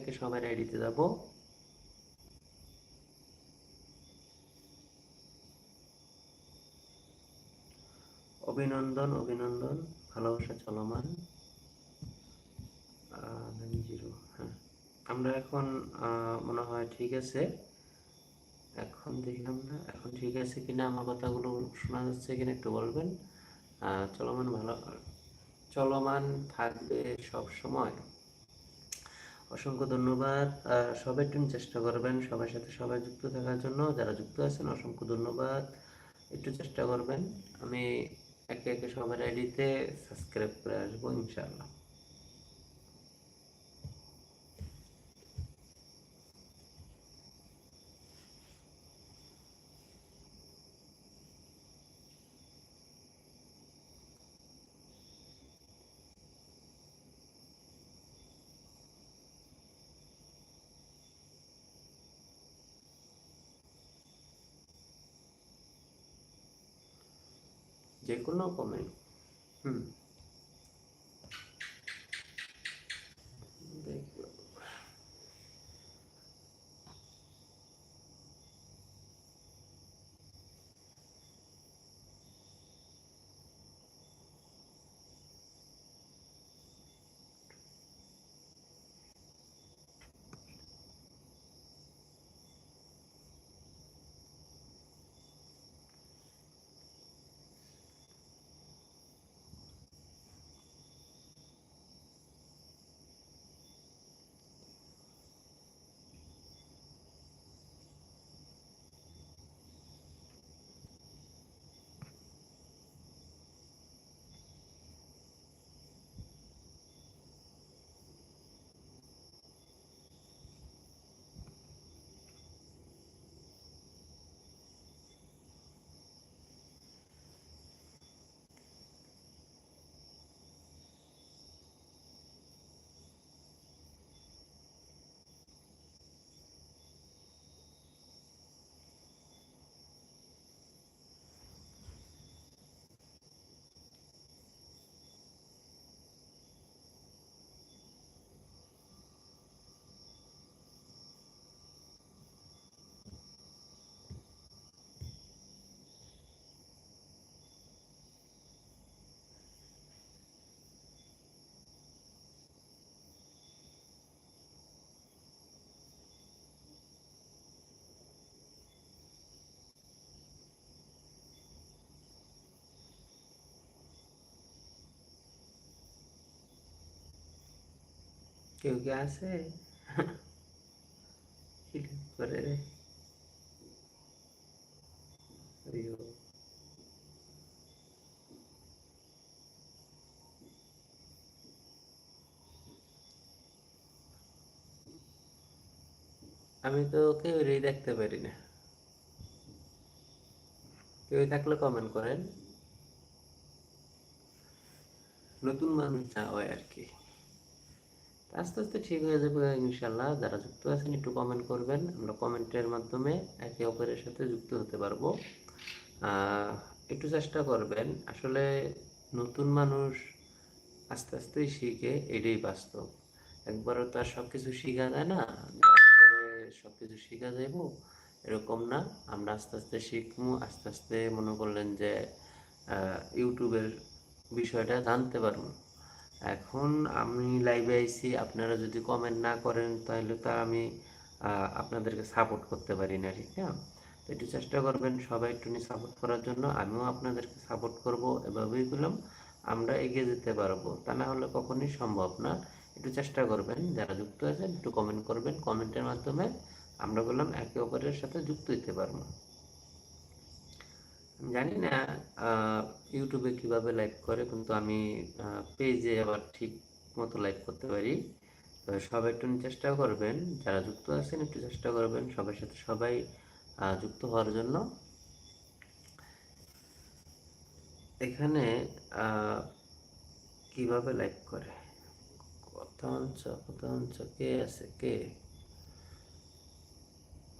একে সবার আইডিতে যাব। অভিনন্দন অভিনন্দন, ভালোবাসা চলমান 90। হ্যাঁ, আমরা এখন মনে হয় ঠিক আছে। এখন দেখলাম না এখন ঠিক আছে কিনা, আমার কথাগুলো শোনা যাচ্ছে কিনা একটু বলবেন। চলমান থাকবে সব সময়। অসংখ্য ধন্যবাদ। সবাই একটু চেষ্টা করবেন সবার সাথে সবাই যুক্ত থাকার জন্য। যারা যুক্ত আছেন অসংখ্য ধন্যবাদ, একটু চেষ্টা করবেন। আমি একে একে সবার আইডিতে সাবস্ক্রাইব করে আসবো ইনশাআল্লাহ। যে কোনো কমেন্ট। দেখব। কেউ কি আছে? কি করে রে? अयो, আমি তো কেউই দেখতে পারি না। কেউ থাকলে কমেন্ট করেন। নতুন মানুষ যা হয় আর কি, আস্তে আস্তে ঠিক হয়ে যাবে ইনশাল্লাহ। যারা যুক্ত আছেন একটু কমেন্ট করবেন, আমরা কমেন্টের মাধ্যমে একে অপরের সাথে যুক্ত হতে পারবো। একটু চেষ্টা করবেন। আসলে নতুন মানুষ আস্তে আস্তেই শিখে, এটাই বাস্তব। একবারও তো আর সব কিছু শেখা যায় না, একবারে সব কিছু শেখা যাইব এরকম না। আমরা আস্তে আস্তে শিখবো, আস্তে আস্তে মনে করলেন যে ইউটিউবের বিষয়টা জানতে পারবো। এখন আমি লাইভে আইছি, আপনারা যদি কমেন্ট না করেন তাহলে তো আমি আপনাদেরকে সাপোর্ট করতে পারি না, ঠিক না? তো একটু চেষ্টা করবেন সবাই একটু সাপোর্ট করার জন্য, আমিও আপনাদেরকে সাপোর্ট করব। এভাবেই করলাম আমরা এগিয়ে যেতে পারবো, তা না হলে কখনোই সম্ভব না। একটু চেষ্টা করবেন, যারা যুক্ত আছেন একটু কমেন্ট করবেন, কমেন্টের মাধ্যমে আমরা বললাম একে অপরের সাথে যুক্ত হতে পারবো। জানি না ইউটিউবে কিভাবে লাইভ করে, কিন্তু আমি পেজে আবার ঠিক মতো লাইভ করতে পারি। তো সবাই একটু চেষ্টা করবেন, যারা যুক্ত আছেন একটু চেষ্টা করবেন সবার সাথে সবাই যুক্ত হওয়ার জন্য। এখানে কিভাবে লাইভ করে, কথা কে আছে কে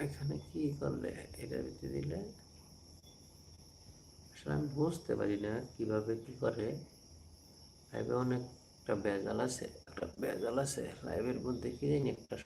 এখানে, কি করলে এটা ভিতরে দিলে আসলে আমি বুঝতে পারি না কিভাবে কি করে। লাইভে অনেকটা ভেজাল আছে, লাইভের মধ্যে কি জানি একটা